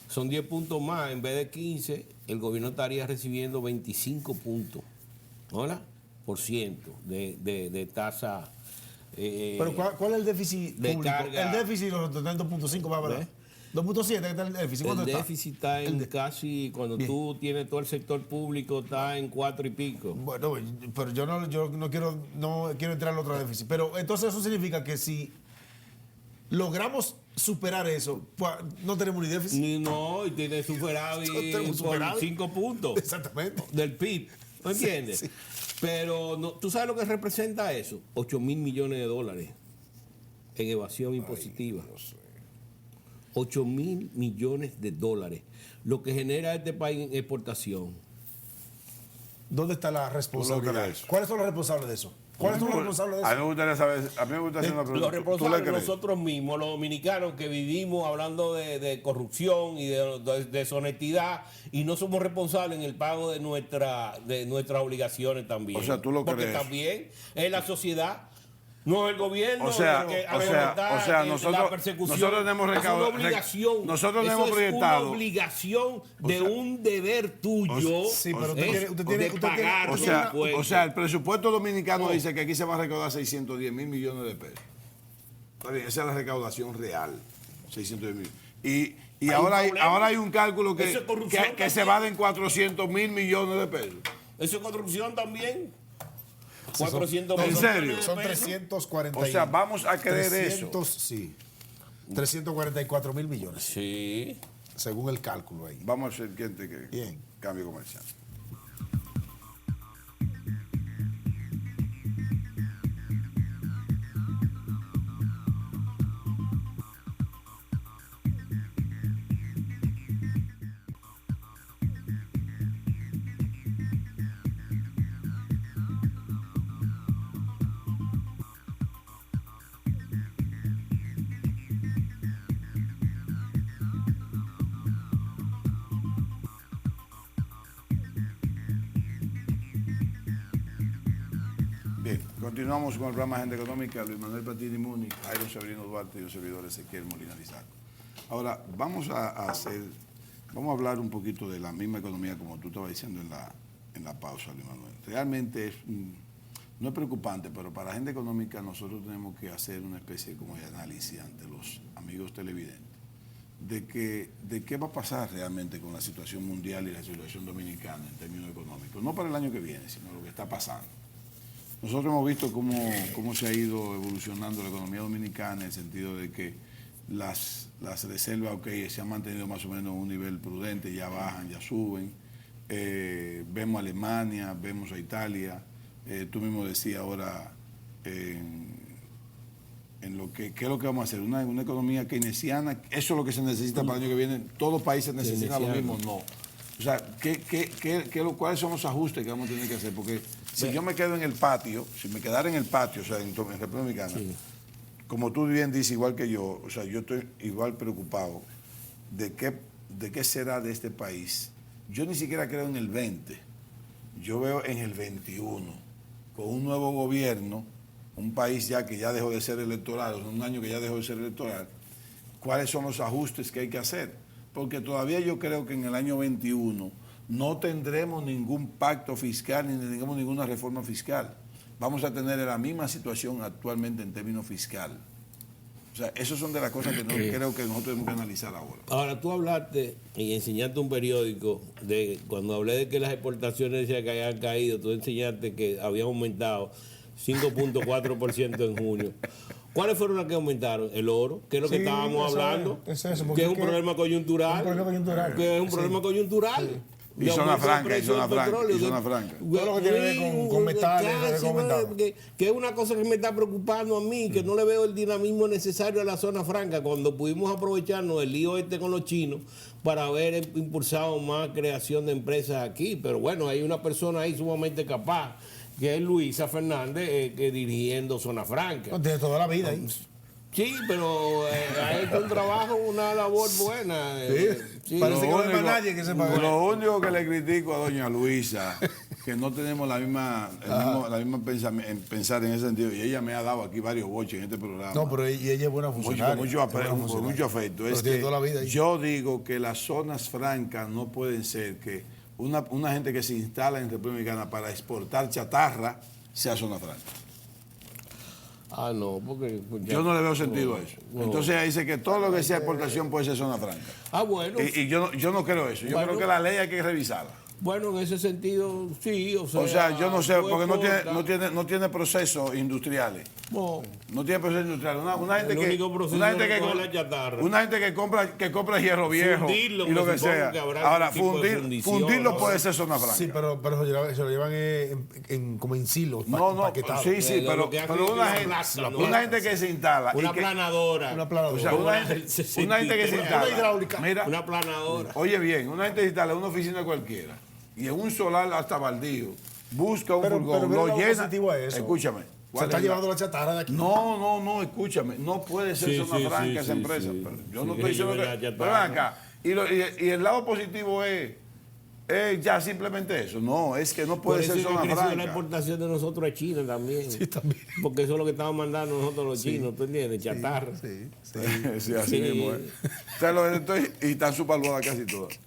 Son 10 puntos más, en vez de 15, el gobierno estaría recibiendo 25 puntos, ¿hola? Por ciento de tasa. Pero ¿cuál es el déficit público? Carga. El déficit de los 2.5 va a valer. 2.7 está el déficit. El déficit está en casi, cuando tú tienes todo el sector público, está en 4 y pico. Bueno, pero yo no quiero entrar al otro déficit. Pero entonces eso significa que si logramos superar eso, pues no tenemos ni déficit. No, y tiene superávit por 5 puntos. Exactamente. Del PIB. ¿No entiendes? Sí. Pero no, ¿tú sabes lo que representa eso? 8 mil millones de dólares en evasión impositiva. 8 mil millones de dólares. Lo que genera este país en exportación. ¿Dónde está la responsabilidad? ¿Cuáles son los responsables de eso? ¿Cuáles son los responsables de eso? A mí me gustaría saber, a mí me gustaría hacer una pregunta. Los responsables nosotros mismos, los dominicanos que vivimos hablando de corrupción y de deshonestidad y no somos responsables en el pago de nuestras obligaciones también. O sea, tú lo crees. Porque también es la sociedad. No el gobierno, nosotros, la persecución. Nosotros tenemos recaudado. Es una obligación. Nosotros eso hemos proyectado. Es una obligación de un deber tuyo. Sí, pero usted tiene pagar. O sea, el presupuesto dominicano dice que aquí se va a recaudar 610 mil millones de pesos. Esa es la recaudación real. 610 mil. Y ahora hay un cálculo que se va en 400 mil millones de pesos. ¿Eso es corrupción también? 400 ¿En serio? Son 340. O sea, vamos a creer 300, eso. Sí. 344 mil millones. Sí. Según el cálculo ahí. Vamos a hacer que bien. Cambio comercial. Continuamos con el programa Agenda Económica, Luis Manuel Platini Muni, Jairo Severino Duarte y el servidor Ezequiel Molina Lizardo. Ahora, vamos a hablar un poquito de la misma economía como tú estabas diciendo en la pausa, Luis Manuel. Realmente no es preocupante, pero para la agenda económica nosotros tenemos que hacer una especie como de análisis ante los amigos televidentes de qué va a pasar realmente con la situación mundial y la situación dominicana en términos económicos. No para el año que viene, sino lo que está pasando. Nosotros hemos visto cómo se ha ido evolucionando la economía dominicana en el sentido de que las reservas se han mantenido más o menos a un nivel prudente, ya bajan, ya suben. Vemos a Alemania, vemos a Italia. Tú mismo decías ahora en lo que qué es lo que vamos a hacer, una economía keynesiana. Eso es lo que se necesita para el año que viene. Todos los países necesitan lo mismo, no. O sea, ¿cuáles son los ajustes que vamos a tener que hacer? Porque si yo me quedo en el patio, si me quedara en el patio, o sea, en República Dominicana, como tú bien dices, igual que yo, o sea, yo estoy igual preocupado de qué será de este país. Yo ni siquiera creo en el 20, yo veo en el 21, con un nuevo gobierno, un país que ya dejó de ser electoral, un año que ya dejó de ser electoral, ¿cuáles son los ajustes que hay que hacer? Porque todavía yo creo que en el año 21 no tendremos ningún pacto fiscal ni tendremos ninguna reforma fiscal. Vamos a tener la misma situación actualmente en términos fiscal. O sea, esas son de las cosas que creo que nosotros tenemos que analizar ahora. Ahora, tú hablaste y enseñaste un periódico, cuando hablé de que las exportaciones decían que habían caído, tú enseñaste que habían aumentado 5.4% en junio. ¿Cuáles fueron las que aumentaron? El oro, que es lo que estábamos hablando, que es un problema coyuntural. Que es un problema coyuntural. Sí. Y zona franca, y zona franca. Todo lo que tiene que ver con metales, que es una cosa que me está preocupando a mí, que no le veo el dinamismo necesario a la zona franca, cuando pudimos aprovecharnos del lío con los chinos para haber impulsado más creación de empresas aquí. Pero bueno, hay una persona ahí sumamente capaz, que es Luisa Fernández, que dirigiendo Zona Franca. Desde toda la vida ahí. Sí, pero ha hecho un trabajo, una labor buena. Sí, parece que no hay más nadie que sepa. Lo único que le critico a doña Luisa, que no tenemos la misma pensar en ese sentido, y ella me ha dado aquí varios boches en este programa. No, pero ella es buena funcionaria. Con mucho afecto. Es que toda la vida ahí. yo digo que las zonas francas no pueden ser que una gente que se instala en República Dominicana para exportar chatarra sea zona franca. Ah, no, porque... Yo no le veo sentido a eso. Entonces ahí dice que todo lo que sea exportación puede ser zona franca. Ah, bueno. Y yo no creo eso. Yo creo que la ley hay que revisarla. Bueno, en ese sentido, sí. O sea, yo no sé, porque no tiene procesos industriales. No tiene procesos industriales. Una gente que compra hierro viejo fundirlo, y lo que sea. Ahora, fundirlo puede ser zona franca. Sí, pero se lo llevan como en silos. Paquetados. Sí, pero una gente que se instala. Una planadora. O sea, una gente que se instala. Una hidráulica. Mira, una planadora. Oye bien, una gente se instala en una oficina cualquiera y en un solar hasta baldío, busca un furgón, lo llena. Escúchame. Se está llevando la chatarra de aquí. No, escúchame. No puede ser zona franca esa empresa. Pero yo no estoy diciendo que. Pero ven acá. Y el lado positivo es ya simplemente eso. No, es que no puede ser zona franca. La exportación de nosotros a China también. Sí, también. Porque eso es lo que estamos mandando nosotros los chinos, ¿tú entiendes? Chatarra. Sí, así mismo es. Y están supervaluadas casi todas.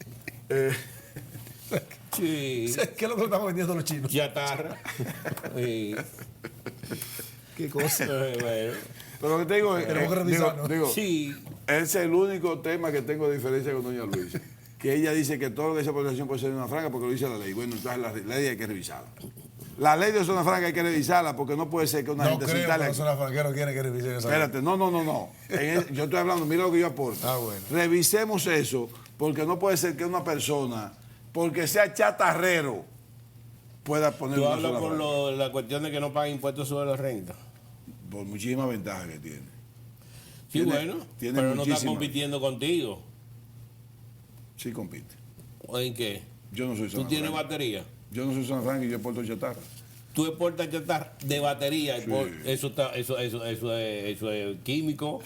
Sí. ¿Qué es lo que estamos vendiendo los chinos? Chatarra. Sí. Qué cosa. Bueno. Pero lo que te digo es, tenemos que revisarnos. Sí. Ese es el único tema que tengo de diferencia con doña Luisa. Que ella dice que todo lo que es exportación puede ser una franca porque lo dice la ley. Bueno, entonces la ley hay que revisarla. La ley de zona franca hay que revisarla porque no puede ser que una gente se instale. No, zona franca no quiere que revisen esa. Espérate, no. Yo estoy hablando, mira lo que yo aporto. Bueno. Revisemos eso porque no puede ser que una persona, porque sea chatarrero, pueda poner una zona franca. ¿Tú hablas por franca. la cuestión de que no paga impuestos sobre la renta? Por muchísimas ventajas que tiene. Sí, bueno, pero no está compitiendo contigo. Sí compite. ¿O en qué? Yo no soy zona ¿Tú tienes franca. batería? Yo no soy zona franca y yo exporto chatarra. Tú exportas chatarra de batería, Sí. eso es químico,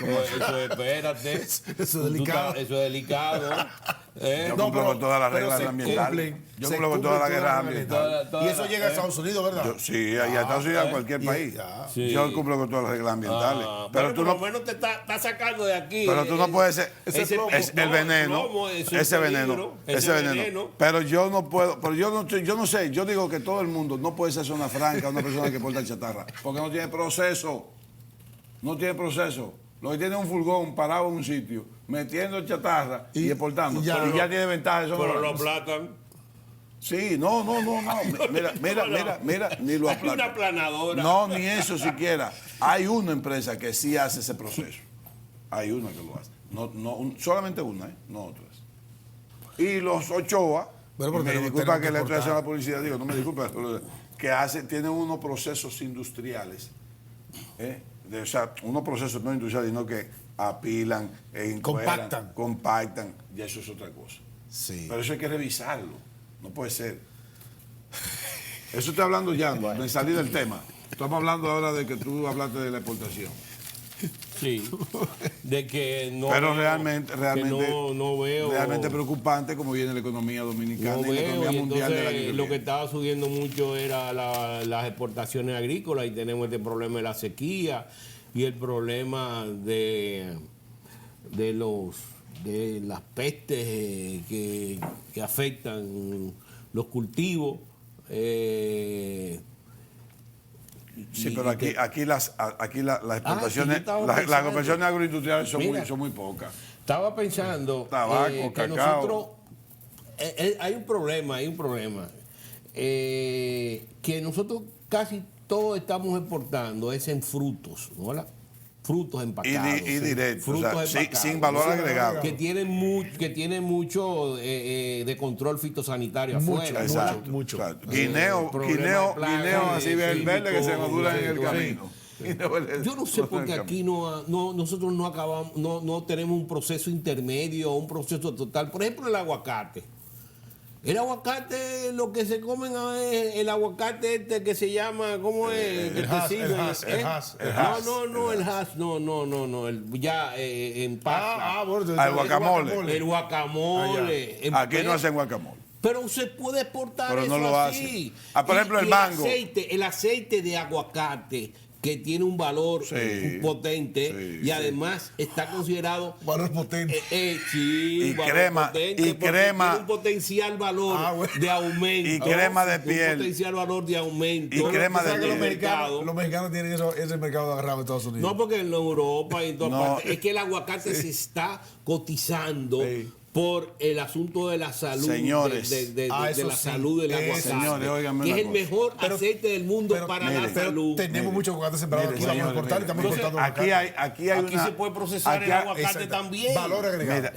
eso es, espérate. Eso es delicado. Eso es delicado. Yo cumplo con todas las reglas ambientales. Yo cumplo con todas las reglas ambientales. Y eso llega a Estados Unidos, ¿verdad? Sí, allá a Estados Unidos, a cualquier país. Sí. Yo cumplo con todas las reglas ambientales. Pero bueno, tú por lo no, menos te está sacando de aquí. pero tú no puedes ser. Ese El veneno. plomo es un Ese peligro, veneno. Pero yo no puedo. Pero yo no sé. Yo digo que todo el mundo no puede ser zona franca una persona que porta chatarra. Porque no tiene proceso. No tiene proceso. Lo que tiene es un furgón parado en un sitio, metiendo chatarra y exportando. Y ya tiene ventaja. Eso pero no lo aplatan. Sí, no. Mira, ni lo Hay aplatan. una planadora. No, ni eso siquiera. Hay una empresa que sí hace ese proceso. Hay una que lo hace. Solamente una, no otras. Y los Ochoa, me disculpa que le estoy haciendo la publicidad, digo, no me disculpa, pero que tienen unos procesos industriales. O sea, unos procesos no industriales, sino que apilan, compactan, y eso es otra cosa. Sí. Pero eso hay que revisarlo, no puede ser. Eso estoy hablando ya, me salí del tema. Estamos hablando ahora de que tú hablaste de la exportación. Sí, de que no. Pero veo, realmente no veo. Realmente preocupante como viene la economía dominicana y la economía mundial del año que lo viene. que estaba subiendo mucho era las exportaciones agrícolas y tenemos este problema de la sequía y el problema de las pestes que afectan los cultivos. Sí, pero aquí las exportaciones, las exportaciones agroindustriales son muy pocas. Estaba pensando Tabaco, que cacao. nosotros hay un problema, que nosotros casi todo estamos exportando es en frutos, ¿no? Frutos empacados. Y directos, frutos o sea, empacados, sin valor agregado. Que tienen mucho de control fitosanitario afuera. Exacto. Mucho. Guineo, así ve el verde que se nos dura en el camino. Yo no sé por qué aquí nosotros no acabamos, no tenemos un proceso intermedio o un proceso total. Por ejemplo, el aguacate. El aguacate, lo que se comen es el aguacate este que se llama, ¿cómo es? El hass. No, el hass, no, ya en pasta. Bueno, el guacamole. El guacamole. Aquí no hacen guacamole. Pero se puede exportar Pero eso no lo así. hacen. Por ejemplo, el mango. El aceite de aguacate, que tiene un valor potente y además está considerado valor potente. Y valor crema, potente y crema. tiene un potencial valor de aumento. Y crema de piel. Un potencial valor de aumento. Y crema de piel. Los mexicanos tienen ese mercado agarrado en Estados Unidos. No, porque en Europa y en todas partes es que el aguacate se está cotizando por el asunto de la salud, señores, de la salud del aguacate, señores, óigame que es una el mejor aceite del mundo para la salud. Tenemos muchos aguacates sembrados aquí, vamos a exportar y estamos exportando aquí se puede procesar el aguacate también. Valor agregado.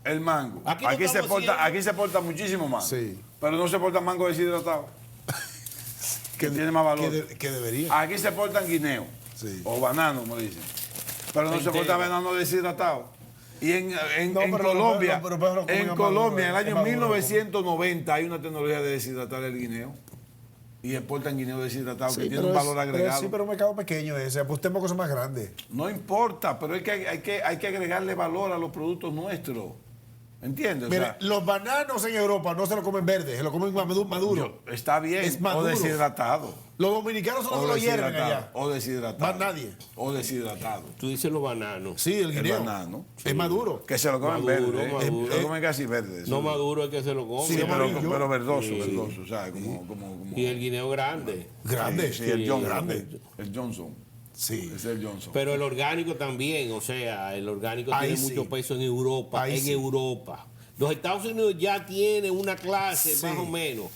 El mango. Aquí se porta muchísimo mango. Sí. Pero no se porta mango deshidratado. que tiene más valor. Que debería. Aquí se portan guineo. Sí. O banano, como dicen. Pero no se porta banano deshidratado. Y en Colombia, en el año 1990 hay una tecnología de deshidratar el guineo. Y exportan guineo deshidratado que tiene un valor agregado. Sí, pero un mercado pequeño ese. Apostemos cosas más grandes. No importa, pero es que hay que agregarle valor a los productos nuestros. ¿Entiendes? Mira, los bananos en Europa no se lo comen verdes, se lo comen maduro. Está bien, es maduro. O deshidratado. Los dominicanos son los que lo hierven allá. O deshidratado. Más nadie. O deshidratado. Tú dices los bananos. Sí, el guineo. El banano. Es maduro. Que se lo comen verde. Se lo comen casi verde. No maduro es que se lo comen. Sí, pero verdoso, verdoso. ¿Sabes? Y el guineo grande. Grande. Sí, el Johnson. Grande. El Johnson. Sí. Es el Johnson. Pero el orgánico también, o sea, el orgánico tiene mucho peso en Europa. Europa. Los Estados Unidos ya tienen una clase más o menos.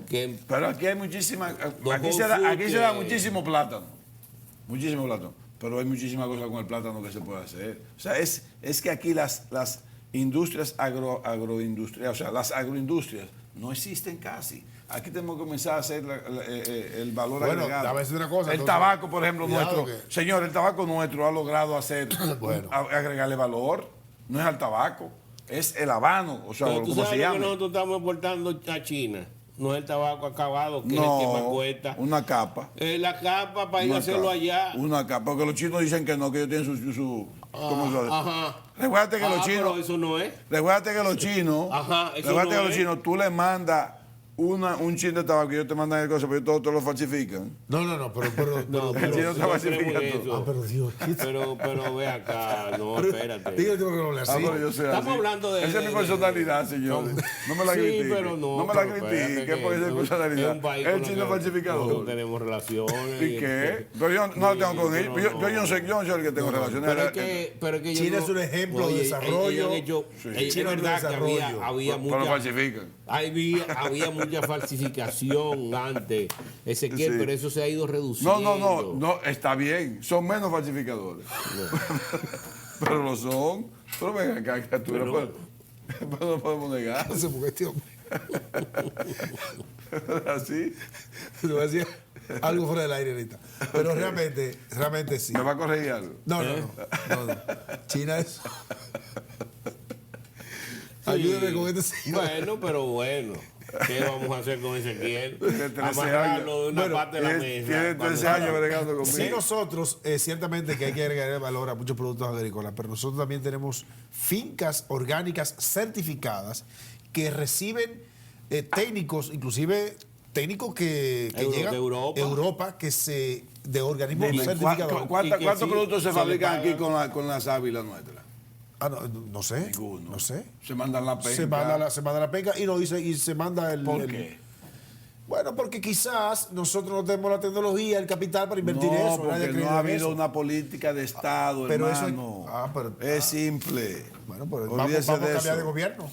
Pero aquí hay muchísima. Aquí se da muchísimo plátano. Muchísimo plátano. Pero hay muchísimas cosas con el plátano que se puede hacer. O sea, es que aquí las industrias agroindustriales, o sea, las agroindustrias no existen casi. Aquí tenemos que comenzar a hacer el valor agregado. A veces una cosa. El tabaco, por ejemplo, nuestro. Señor, el tabaco nuestro ha logrado hacer, agregarle valor. No es al tabaco. Es el habano, o sea, pero como se llama. Que nosotros estamos exportando a China. No es el tabaco acabado, que es el que más cuesta. Una capa. La capa para ir a hacerlo allá. Una capa, porque los chinos dicen que no, que ellos tienen su ¿cómo se ajá. Recuérdate que los chinos. Pero eso no es. Recuérdate que los chinos. Ajá, eso recuérdate no que los chinos, tú le mandas un chin de tabaco y ellos te mandan el cosa, pero todos te lo falsifican. No, pero el chino está falsificando. Pero Dios. Pero ve acá, no, espérate. Dígale que no le así. Estamos hablando de. Esa es mi personalidad, señor. No me la critique. Pero no me la critique, porque esa es mi personalidad. El chino falsificador. No tenemos relaciones. ¿Y qué? Pero yo no la tengo con él. Yo no soy el que tengo relaciones. Pero es que China es un ejemplo de desarrollo. Es verdad que había mucha. Pero falsifican. Había mucha falsificación antes, Ezequiel, pero eso se ha ido reduciendo. No, está bien, son menos falsificadores. Pero lo son. Pero venga acá, criatura, no podemos negar. Así. Te voy a decir algo fuera del aire ahorita. Pero realmente sí. ¿Me va a corregir algo? No. China es. Ayúdame con este señor. Bueno, pero bueno. ¿Qué vamos a hacer con Ezequiel? Tiene 13 Amarrarlo años. de una parte de la mesa. Tiene 13 años bregando conmigo. Sí, nosotros, ciertamente que hay que agregar valor a muchos productos agrícolas, pero nosotros también tenemos fincas orgánicas certificadas que reciben técnicos, inclusive técnicos que llegan de Europa de organismos certificados. ¿Cuántos productos se fabrican aquí con las ávilas nuestras? No sé. Ninguno. No sé. Se mandan la penca. Se manda la penca y se manda el. ¿Por qué? Bueno, porque quizás nosotros no tenemos la tecnología, el capital para invertir eso. Porque no ha habido una política de Estado, pero hermano. Es simple. Bueno, pero vamos a cambiar de gobierno.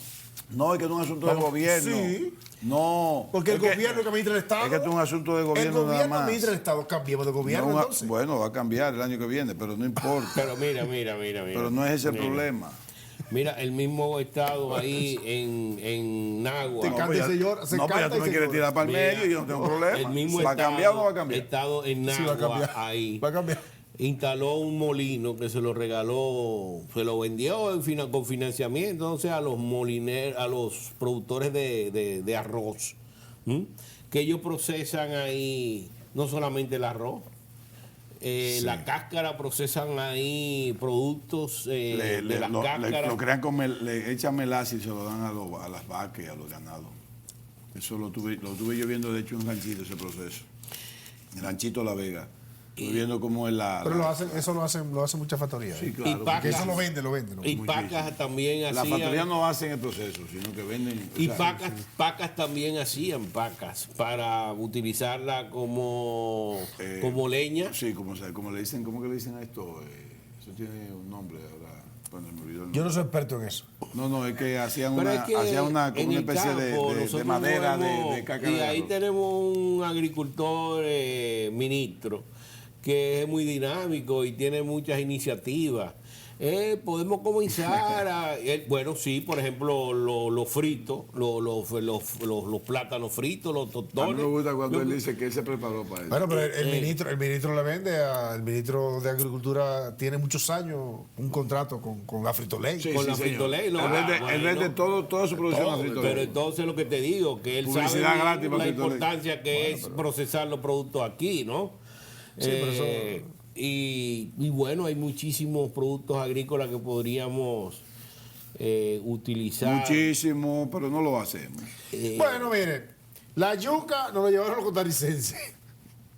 No, es que no es un asunto de gobierno. Sí. No. Porque el gobierno que administra el Estado. Es que esto es un asunto de gobierno nada más. El gobierno administra el Estado. Cambiemos de gobierno entonces. Bueno, va a cambiar el año que viene, pero no importa. Pero mira. Pero no es ese el problema. Mira, el mismo estado ahí en Nagua. Se canta el señor. Pues ya tú me quieres tirar para el medio y yo no tengo problema. El mismo ¿Va a cambiar o no va a cambiar? Estado en Nagua sí, va a cambiar. ahí. Va a cambiar. instaló un molino que se lo regaló, se lo vendió con financiamiento, entonces a los molineros, a los productores de arroz, que ellos procesan ahí no solamente el arroz, Sí. la cáscara, procesan ahí productos de las cáscaras. Lo crean le echan melaza y se lo dan a las vacas y a los ganados. Eso lo tuve yo viendo, de hecho, en un ranchito, ese proceso. El ranchito La Vega. Estoy viendo cómo es la... Pero eso lo hacen muchas factorías. Sí, ¿eh? claro. Y Porque Pacas, eso lo venden. y Pacas también Las hacían. factorías no hacen el proceso, sino que venden... Y Pacas también hacían pacas para utilizarla como leña. Sí, como le dicen, ¿cómo que le dicen a esto? Eso tiene un nombre ahora. Bueno, me olvidó el nombre. Yo no soy experto en eso. No, es que hacían Pero una, es que como una en el especie campo, de nosotros madera podemos- de cáscara y de ahí arroz. tenemos un agricultor ministro que es muy dinámico y tiene muchas iniciativas. Podemos comenzar bueno, sí, por ejemplo, los fritos, los plátanos fritos, los A mí tostones. me gusta cuando él dice que él se preparó para eso. Bueno, pero el ministro le vende, el ministro de Agricultura tiene muchos años un contrato con la Frito-Lay. Sí, con la señor. Frito-Lay, ¿no? Él vende toda su producción a Frito-Lay. Pero entonces lo que te digo, que él Publicidad sabe gratis para la Frito-Lay. importancia que es procesar los productos aquí, ¿no? Sí, pero eso- Y bueno, hay muchísimos productos agrícolas que podríamos utilizar. Muchísimo, pero no lo hacemos. Bueno, miren, la yuca nos lo llevaron los costarricenses.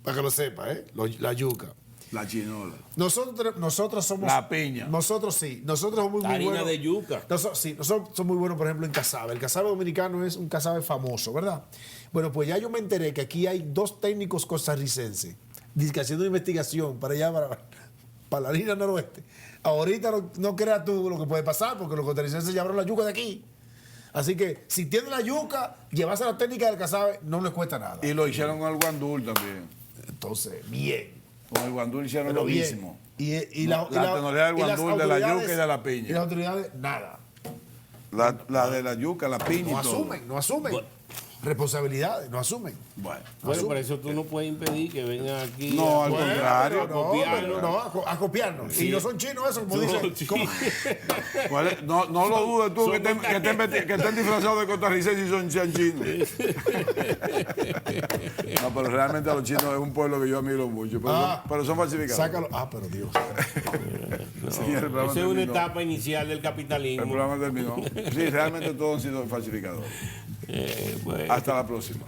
Para que lo sepa, ¿eh? La yuca. La chinola. Nosotros somos. La piña. Nosotros sí. Nosotros somos muy Harina buenos. de yuca. Nosotros somos muy buenos, por ejemplo, en casabe. El casabe dominicano es un casabe famoso, ¿verdad? Bueno, pues ya yo me enteré que aquí hay 2 técnicos costarricenses dizque haciendo una investigación para allá, para la línea noroeste. Ahorita no creas tú lo que puede pasar, porque los costarricenses llevaron la yuca de aquí. Así que si tienen la yuca, llevarse la técnica del casabe no les cuesta nada. Y lo hicieron con el guandul también. Entonces, bien. Con el guandul hicieron Pero lo bien. mismo. Y La tecnología del y las guandul, de la autoridades- yuca y de la piña. Y las autoridades, nada. La de la yuca, la piña No y todo. asumen. Responsabilidades, no asumen. Bueno. Bueno, por eso tú no puedes impedir que vengan aquí. No, a- al contrario. No, copiarnos. a copiarnos. Sí. Y no son chinos eso, como No, dicen. sí. ¿Cómo? ¿Cuál es? No lo dudes tú que estén disfrazados de costarricenses y sean chinos. No, pero realmente los chinos es un pueblo que yo admiro mucho. Pero son falsificados. Sácalo. Pero Dios. Señor, el programa Esa es una terminó. etapa inicial del El capitalismo. programa terminó. Sí, realmente todos han sido falsificadores. Bueno. Hasta la próxima.